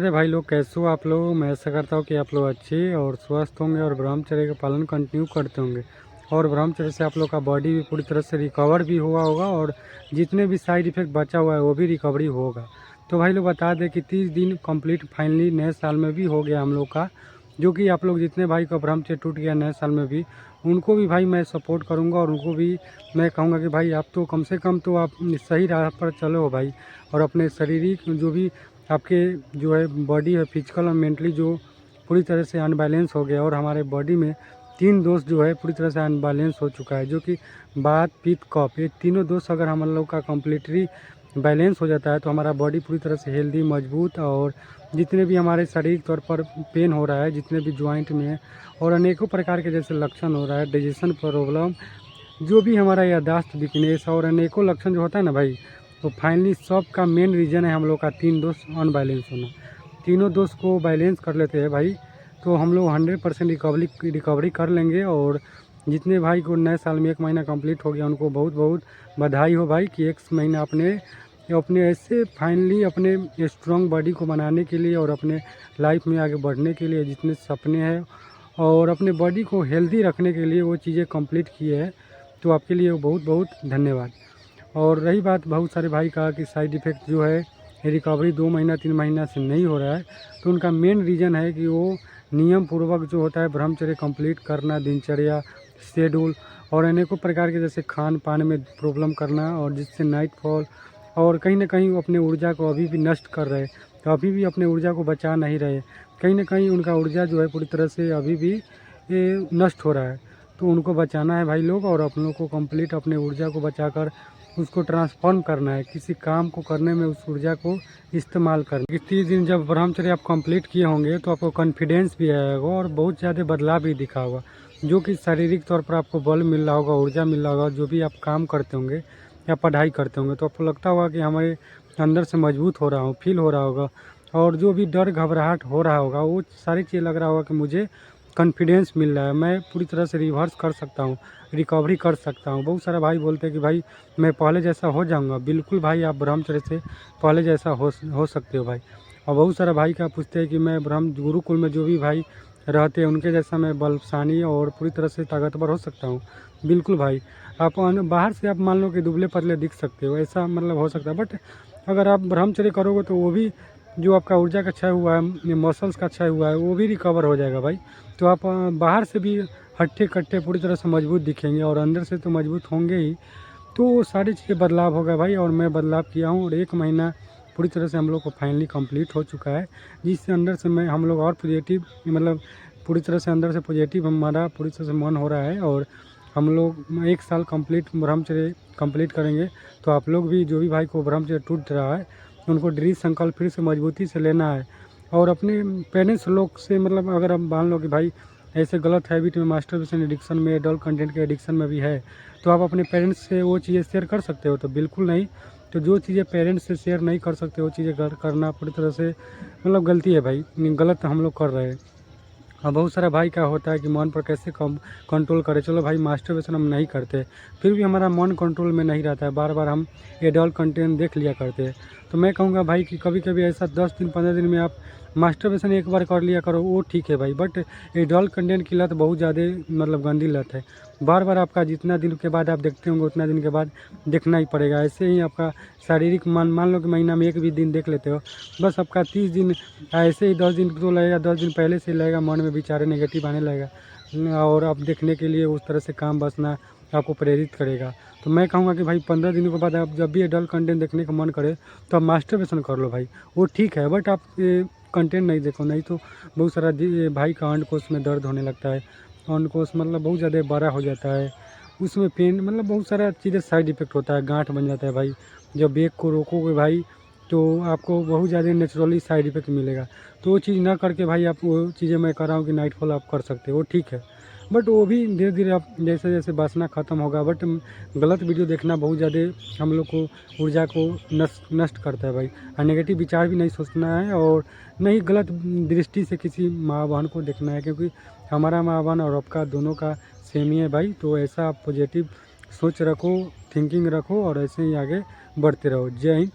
अरे भाई लोग, कैसे हो आप लोग। मैं ऐसा करता हूँ कि आप लोग अच्छे और स्वस्थ होंगे और ब्रह्मचर्य का पालन कंटिन्यू करते होंगे और ब्रह्मचर्य से आप लोग का बॉडी भी पूरी तरह से रिकवर भी हुआ होगा और जितने भी साइड इफेक्ट बचा हुआ है वो भी रिकवरी होगा। तो भाई लोग बता दें कि 30 दिन कंप्लीट फाइनली नए साल में भी हो गया हम लोग का, जो कि आप लोग जितने भाई का ब्रह्मचर्य टूट गया नए साल में भी, उनको भी भाई मैं सपोर्ट करूँगा और उनको भी मैं कहूँगा कि भाई आप तो कम से कम तो आप सही राह पर चलो भाई। और अपने शारीरिक जो भी आपके जो है बॉडी है, फिजिकल और मेंटली जो पूरी तरह से अनबैलेंस हो गया और हमारे बॉडी में 3 दोष जो है पूरी तरह से अनबैलेंस हो चुका है, जो कि बात पित्त कफ, ये तीनों दोष अगर हम लोग का कम्प्लीटली बैलेंस हो जाता है तो हमारा बॉडी पूरी तरह से हेल्दी मजबूत और जितने भी हमारे शारीरिक तौर पर पेन हो रहा है, जितने भी ज्वाइंट में और अनेकों प्रकार के जैसे लक्षण हो रहा है, डाइजेशन प्रॉब्लम, जो भी हमारा याददाश्त वीकनेस और अनेकों लक्षण जो होता है ना भाई, तो फाइनली सब का मेन रीज़न है हम लोग का 3 दोस्त अनबैलेंस होना। तीनों दोस्त को बैलेंस कर लेते हैं भाई तो हम लोग 100% रिकवरी कर लेंगे। और जितने भाई को नए साल में 1 महीना कंप्लीट हो गया उनको बहुत बहुत बधाई हो भाई कि 1 महीना अपने अपने ऐसे फाइनली अपने स्ट्रॉन्ग बॉडी को बनाने के लिए और अपने लाइफ में आगे बढ़ने के लिए जितने सपने हैं और अपने बॉडी को हेल्दी रखने के लिए वो चीज़ें कंप्लीट किए हैं। तो आपके लिए बहुत बहुत धन्यवाद। और रही बात बहुत सारे भाई का कि साइड इफ़ेक्ट जो है रिकवरी 2 महीना 3 महीना से नहीं हो रहा है, तो उनका मेन रीज़न है कि वो नियम पूर्वक जो होता है ब्रह्मचर्य कंप्लीट करना, दिनचर्या शेड्यूल और अनेकों प्रकार के जैसे खान पान में प्रॉब्लम करना और जिससे नाइट फॉल और कहीं ना कहीं वो अपने ऊर्जा को अभी भी नष्ट कर रहे, तो अभी भी अपने ऊर्जा को बचा नहीं रहे, कहीं ना कहीं उनका ऊर्जा जो है पूरी तरह से अभी भी नष्ट हो रहा है। तो उनको बचाना है भाई लोग और अपनों को कंप्लीट अपने ऊर्जा को बचाकर उसको ट्रांसफॉर्म करना है, किसी काम को करने में उस ऊर्जा को इस्तेमाल करना है। 30 दिन जब ब्रह्मचर्य आप कंप्लीट किए होंगे तो आपको कॉन्फिडेंस भी आएगा और बहुत ज़्यादा बदलाव भी दिखा होगा, जो कि शारीरिक तौर पर आपको बल मिल रहा होगा, ऊर्जा मिल रहा होगा। जो भी आप काम करते होंगे या पढ़ाई करते होंगे तो आपको लगता होगा कि हमारे अंदर से मजबूत हो रहा हूँ, फील हो रहा होगा। और जो भी डर घबराहट हो रहा होगा वो सारी चीज़ लग रहा होगा कि मुझे कॉन्फिडेंस मिल रहा है, मैं पूरी तरह से रिवर्स कर सकता हूँ, रिकवरी कर सकता हूँ। बहुत सारे भाई बोलते हैं कि भाई मैं पहले जैसा हो जाऊँगा। बिल्कुल भाई, आप ब्रह्मचर्य से पहले जैसा हो सकते हो भाई। और बहुत सारे भाई का पूछते हैं कि मैं ब्रह्म गुरुकुल में जो भी भाई रहते हैं उनके जैसा मैं बलशानी और पूरी तरह से ताकतवर हो सकता हूँ। बिल्कुल भाई, आप बाहर से आप मान लो कि दुबले पतले दिख सकते हो, ऐसा मतलब हो सकता है, बट अगर आप ब्रह्मचर्य करोगे तो वो भी जो आपका ऊर्जा का क्षय हुआ है, मसल्स का क्षय हुआ है, वो भी रिकवर हो जाएगा भाई। तो आप बाहर से भी हट्टे कट्टे पूरी तरह से मजबूत दिखेंगे और अंदर से तो मजबूत होंगे ही। तो वो सारी चीज़ें बदलाव होगा भाई और मैं बदलाव किया हूँ और 1 महीना पूरी तरह से हम लोग को फाइनली कंप्लीट हो चुका है, जिससे अंदर से मैं हम लोग और पॉजिटिव मतलब पूरी तरह से अंदर से पॉजिटिव हमारा पूरी तरह से मन हो रहा है। और हम लोग 1 साल कंप्लीट ब्रह्मचर्य कंप्लीट करेंगे। तो आप लोग भी जो भी भाई को ब्रह्मचर्य टूट रहा है उनको दृढ़ संकल्प फिर से मजबूती से लेना है और अपने पेरेंट्स लोग से मतलब अगर हम मान लो कि भाई ऐसे गलत हैबिट में मास्टरबेशन एडिक्शन में एडल्ट कंटेंट के एडिक्शन में भी है तो आप अपने पेरेंट्स से वो चीज़ें शेयर कर सकते हो, तो बिल्कुल नहीं। तो जो चीज़ें पेरेंट्स से शेयर नहीं कर सकते वो चीज़ें करना पूरी तरह से मतलब गलती है भाई, गलत हम लोग कर रहे हैं। और बहुत सारा भाई का होता है कि मन पर कैसे कम कंट्रोल करें। चलो भाई, मास्टरबेशन हम नहीं करते फिर भी हमारा मन कंट्रोल में नहीं रहता है, बार बार हम एडल्ट कंटेंट देख लिया करते हैं। तो मैं कहूँगा भाई कि कभी कभी ऐसा 10 दिन 15 दिन में आप मास्टरबेशन एक बार कर लिया करो, वो ठीक है भाई, बट एडल्ट कंटेंट की लत बहुत ज़्यादा मतलब गंदी लत है। बार बार आपका जितना दिन के बाद आप देखते होंगे उतना दिन के बाद देखना ही पड़ेगा। ऐसे ही आपका शारीरिक मान लो कि महीना में 1 भी दिन देख लेते हो, बस आपका 30 दिन ऐसे ही 10 दिन तो लगेगा, 10 दिन पहले से लगेगा मन में विचार नेगेटिव आने लगेगा और आप देखने के लिए उस तरह से काम बसना आपको प्रेरित करेगा। तो मैं कहूँगा कि भाई 15 दिनों के बाद आप जब भी एडल्ट कंटेंट देखने का मन करे तो आप मास्टरबेशन कर लो भाई, वो ठीक है, बट आप कंटेंट नहीं देखो, नहीं तो बहुत सारा भाई का अंडकोश में दर्द होने लगता है। अंडकोश मतलब बहुत ज़्यादा बड़ा हो जाता है, उसमें पेन मतलब बहुत सारा चीज़ें साइड इफेक्ट होता है, गांठ बन जाता है भाई। जब बेग को रोकोगे भाई तो आपको बहुत ज़्यादा नेचुरली साइड इफेक्ट मिलेगा। तो वो चीज़ ना करके भाई आप वो चीज़ें मैं कर रहा हूँ कि नाइट फॉल आप कर सकते हो, वो ठीक है, बट वो भी धीरे धीरे आप जैसे जैसे वासना ख़त्म होगा। बट गलत वीडियो देखना बहुत ज़्यादा हम लोग को ऊर्जा को नष्ट करता है भाई। और नेगेटिव विचार भी नहीं सोचना है और नहीं गलत दृष्टि से किसी माँ बहन को देखना है, क्योंकि हमारा माँ बहन और आपका दोनों का सेम ही है भाई। तो ऐसा आप पॉजिटिव सोच रखो, थिंकिंग रखो और ऐसे ही आगे बढ़ते रहो। जय हिंद,